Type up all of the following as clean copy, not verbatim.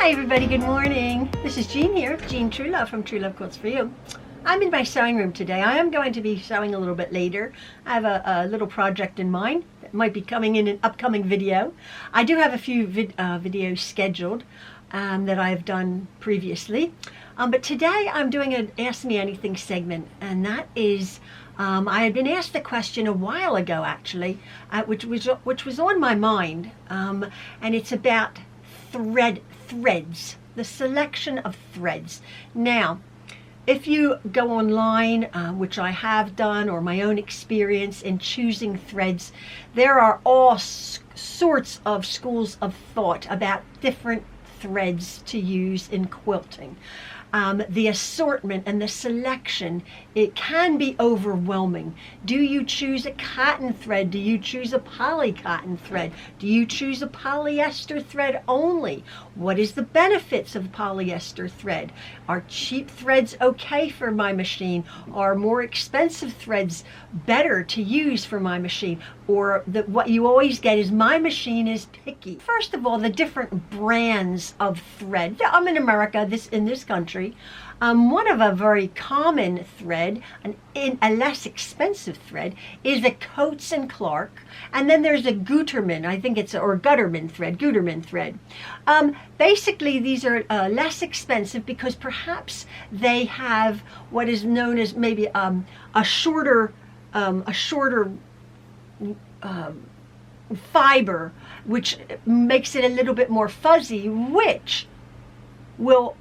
Hi everybody, good morning. This is Jean here, Jean Truelove from Truelove Quilts for You. I'm in my sewing room today. I am going to be sewing a little bit later. I have a little project in mind that might be coming in an upcoming video. I do have a few videos scheduled that I've done previously. But today I'm doing an Ask Me Anything segment, and that is, I had been asked a question a while ago actually, which was on my mind, and it's about threads, the selection of threads. Now, if you go online, which I have done, or my own experience in choosing threads, there are all sorts of schools of thought about different threads to use in quilting. The assortment and the selection, it can be overwhelming. Do you choose a cotton thread? Do you choose a poly cotton thread? Do you choose a polyester thread only? What is the benefits of polyester thread? Are cheap threads okay for my machine? Are more expensive threads better to use for my machine? Or what you always get is, my machine is picky. First of all, the different brands of thread. I'm in America, in this country. One of a very common thread, a less expensive thread, is a Coates and Clark, and then there's a Gutermann, I think it's, or Gutermann thread. Basically, these are less expensive because perhaps they have what is known as maybe a shorter fiber, which makes it a little bit more fuzzy, which will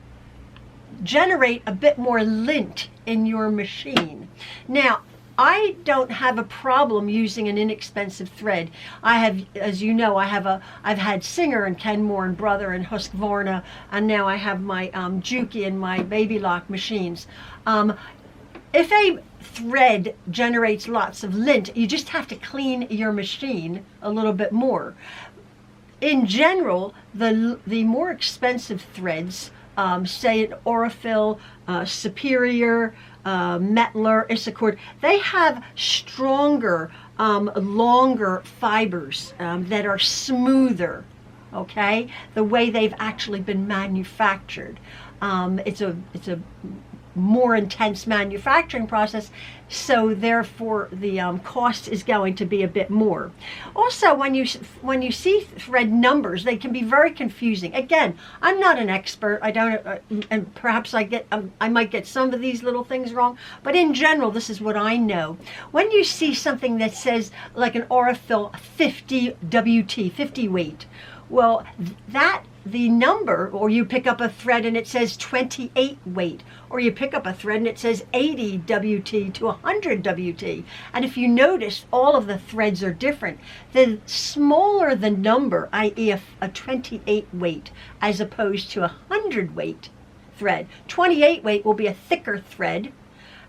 generate a bit more lint in your machine. Now, I don't have a problem using an inexpensive thread. I have, as you know, I've had Singer and Kenmore and Brother and Husqvarna, and now I have my Juki and my Baby Lock machines. If a thread generates lots of lint, you just have to clean your machine a little bit more. In general, the more expensive threads, say an Aurifil, Superior, Metler, Isacord, they have stronger, longer fibers that are smoother, okay? The way they've actually been manufactured. It's a more intense manufacturing process, so therefore the cost is going to be a bit more. Also, when you see thread numbers, they can be very confusing. Again, I'm not an expert. I don't, and perhaps I might get some of these little things wrong, but in general, this is what I know. When you see something that says like an Aurifil 50 WT, 50 weight, well, the number, or you pick up a thread and it says 28 weight, or you pick up a thread and it says 80 WT to 100 WT. And if you notice, all of the threads are different. The smaller the number, i.e. a 28 weight, as opposed to a 100 weight thread. 28 weight will be a thicker thread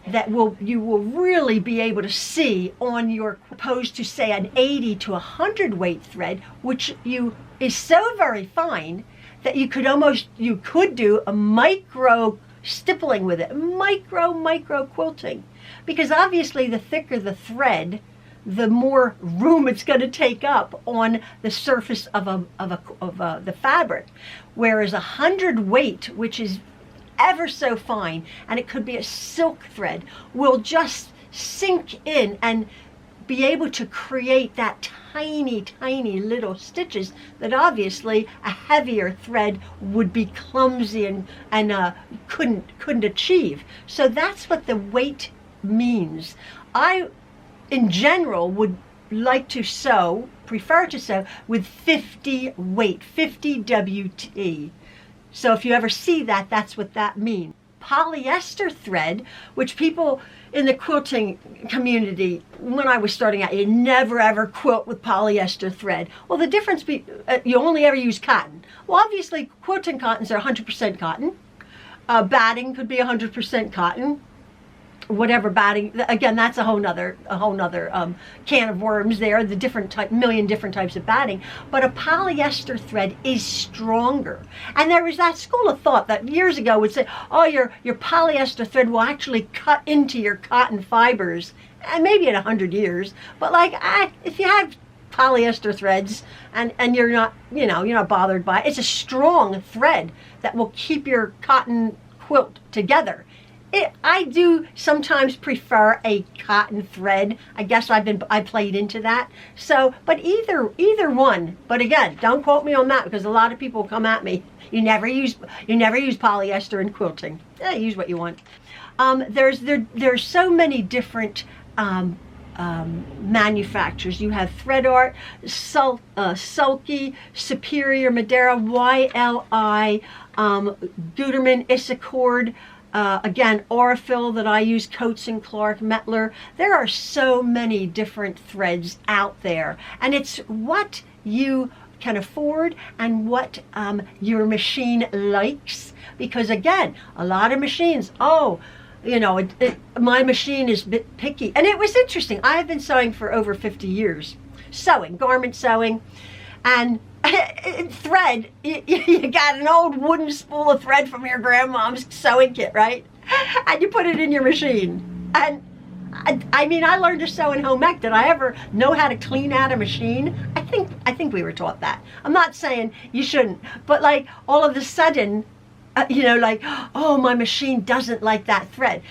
that you will really be able to see on your, opposed to say an 80 to 100 weight thread, which is so very fine that you could do a micro stippling with it, micro quilting, because obviously the thicker the thread, the more room it's going to take up on the surface of the fabric, whereas 100 weight, which is ever so fine, and it could be a silk thread, will just sink in and be able to create that tiny little stitches that obviously a heavier thread would be clumsy and couldn't achieve. So that's what the weight means. I, in general, would like to prefer to sew with 50 weight, 50 WT. So if you ever see that, that's what that means. Polyester thread, which people in the quilting community, when I was starting out, you never ever quilt with polyester thread. Well, the difference you only ever use cotton. Well, obviously quilting cottons are 100% cotton. Batting could be 100% cotton. Whatever batting, again, that's a whole nother can of worms there, the million different types of batting. But a polyester thread is stronger. And there was that school of thought that years ago would say, oh, your polyester thread will actually cut into your cotton fibers, and maybe in 100 years. But like, if you have polyester threads, and you're not, you're not bothered by it. It's a strong thread that will keep your cotton quilt together. I do sometimes prefer a cotton thread. I guess I played into that. So, but either one. But again, don't quote me on that, because a lot of people come at me. You never use polyester in quilting. Use what you want. There's so many different manufacturers. You have Thread Art, Sulky, Superior, Madeira, YLI, Gutermann, Issacord. Again, Aurifil that I use, Coates and Clark, Metler. There are so many different threads out there, and it's what you can afford and what your machine likes. Because again, a lot of machines, my machine is a bit picky. And it was interesting. I have been sewing for over 50 years. Garment sewing, and thread, you got an old wooden spool of thread from your grandmom's sewing kit, right? And you put it in your machine. And I mean, I learned to sew in home ec. Did I ever know how to clean out a machine? I think we were taught that. I'm not saying you shouldn't, but like all of a sudden, oh, my machine doesn't like that thread.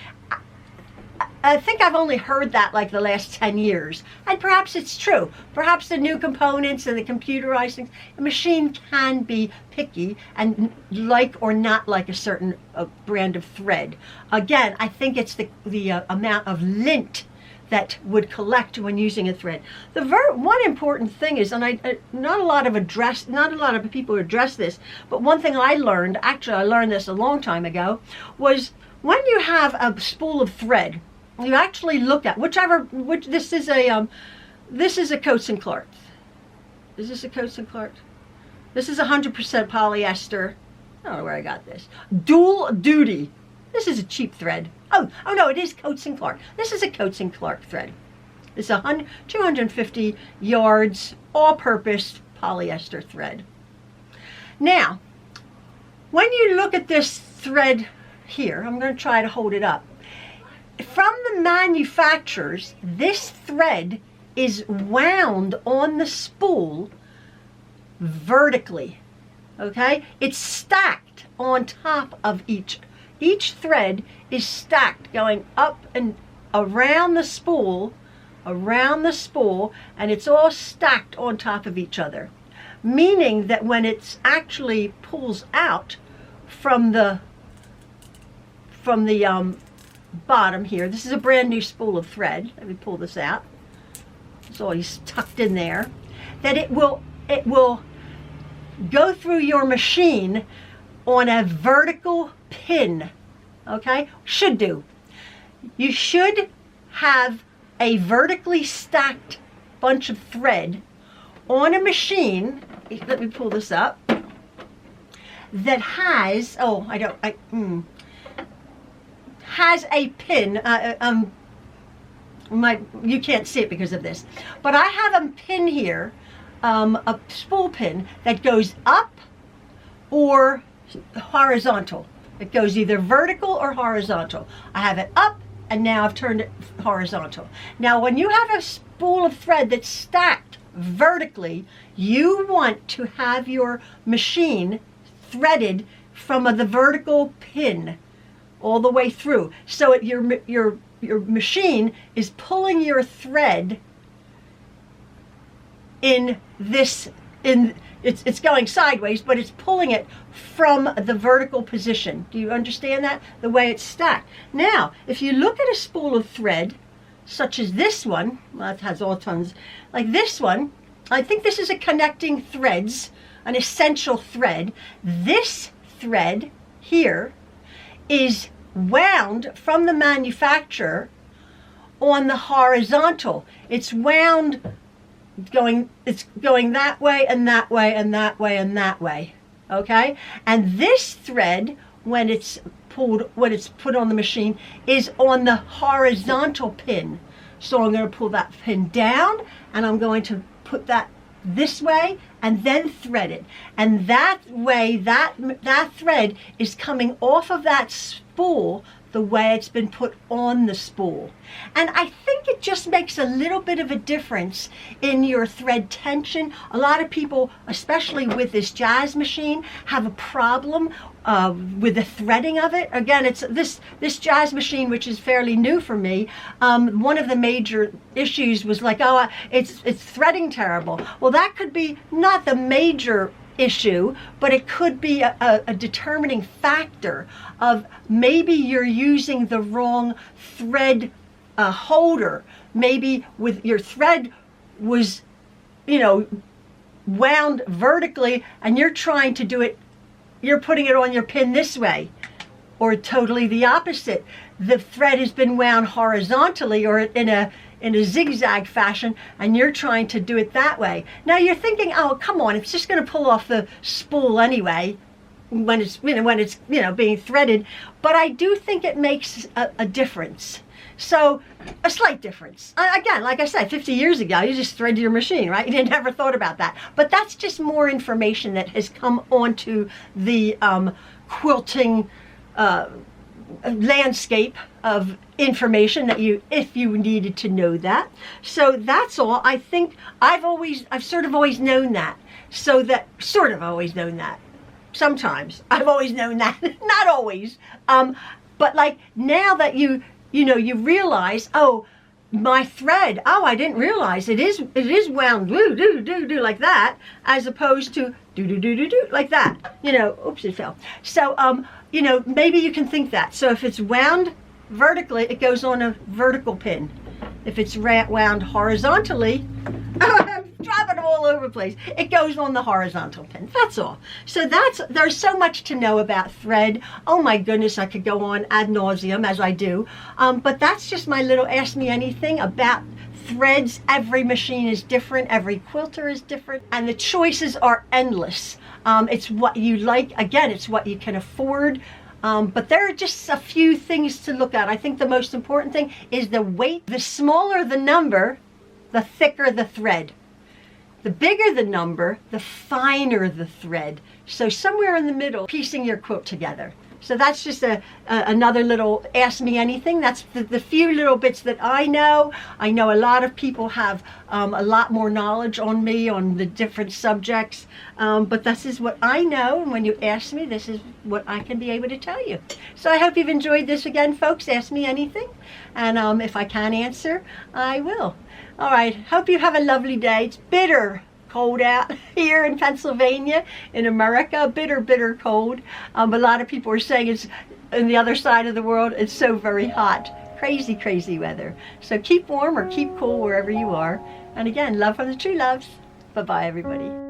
I think I've only heard that like the last 10 years. And perhaps it's true. Perhaps the new components and the computerized things, a machine can be picky and like or not like a certain brand of thread. Again, I think it's the amount of lint that would collect when using a thread. One important thing is, and not a lot of people address this, but one thing I learned, actually I learned this a long time ago, was when you have a spool of thread, you actually look at this is a Coates and Clark. Is this a Coates and Clark? This is 100% polyester. I don't know where I got this. Dual duty. This is a cheap thread. Oh no, it is Coates and Clark. This is a Coates and Clark thread. It's 250 yards, all-purpose polyester thread. Now, when you look at this thread here, I'm going to try to hold it up. From the manufacturers, this thread is wound on the spool vertically, okay? It's stacked on top of each thread is stacked going up and around the spool, and it's all stacked on top of each other. Meaning that when it's actually pulls out from the bottom here, this is a brand new spool of thread. Let me pull this out. It's always tucked in there. That it will go through your machine on a vertical pin. Okay? Should do. You should have a vertically stacked bunch of thread on a machine. Let me pull this up. That has has a pin. You can't see it because of this, but I have a pin here, a spool pin that goes up or horizontal. It goes either vertical or horizontal. I have it up, and now I've turned it horizontal. Now, when you have a spool of thread that's stacked vertically, you want to have your machine threaded from the vertical pin all the way through. So your machine is pulling your thread it's going sideways, but it's pulling it from the vertical position. Do you understand that? The way it's stacked. Now, if you look at a spool of thread, such as this one, well, it has all tons, like this one, I think this is a connecting threads, an essential thread. This thread here is wound from the manufacturer on the horizontal. It's wound it's going that way and that way and that way and that way. Okay? And this thread, when it's put on the machine, is on the horizontal pin. So I'm going to pull that pin down, and I'm going to put that this way and then thread it. And that way, that thread is coming off of that spool the way it's been put on the spool. And I think it just makes a little bit of a difference in your thread tension. A lot of people, especially with this jazz machine, have a problem with the threading of it. Again, it's this jazz machine, which is fairly new for me. One of the major issues was like, oh, it's threading terrible. Well, that could be not the major issue, but it could be a determining factor of maybe you're using the wrong thread holder. Maybe with your thread was, wound vertically, and you're trying to do it, you're putting it on your pin this way, or totally the opposite. The thread has been wound horizontally or in a zigzag fashion, and you're trying to do it that way. Now you're thinking, oh, come on, it's just going to pull off the spool anyway when it's being threaded. But I do think it makes a difference. So a slight difference. Again, like I said, 50 years ago, you just threaded your machine, right? You never thought about that. But that's just more information that has come onto the quilting landscape of information that if you needed to know that. So that's all. I think I've sort of always known that. Sometimes I've always known that, not always. But like now that you realize, oh, my thread, oh, I didn't realize it is wound do like that, as opposed to do like that. Oops, it fell. So maybe you can think that. So if it's wound vertically, it goes on a vertical pin. If it's wound horizontally, I'm dropping them all over the place, it goes on the horizontal pin. That's all. So there's so much to know about thread. Oh my goodness, I could go on ad nauseum, as I do. But that's just my little Ask Me Anything about threads. Every machine is different. Every quilter is different. And the choices are endless. It's what you like. Again, it's what you can afford. But there are just a few things to look at. I think the most important thing is the weight. The smaller the number, the thicker the thread. The bigger the number, the finer the thread. So somewhere in the middle, piecing your quilt together. So that's just another little Ask Me Anything. That's the few little bits that I know. I know a lot of people have a lot more knowledge on me on the different subjects. But this is what I know. And when you ask me, this is what I can be able to tell you. So I hope you've enjoyed this again, folks. Ask Me Anything. And if I can answer, I will. All right. Hope you have a lovely day. It's bitter cold out here in Pennsylvania, in America. Bitter cold. A lot of people are saying it's on the other side of the world. It's so very hot. Crazy weather. So keep warm or keep cool wherever you are. And again, love from the Trueloves. Bye-bye, everybody.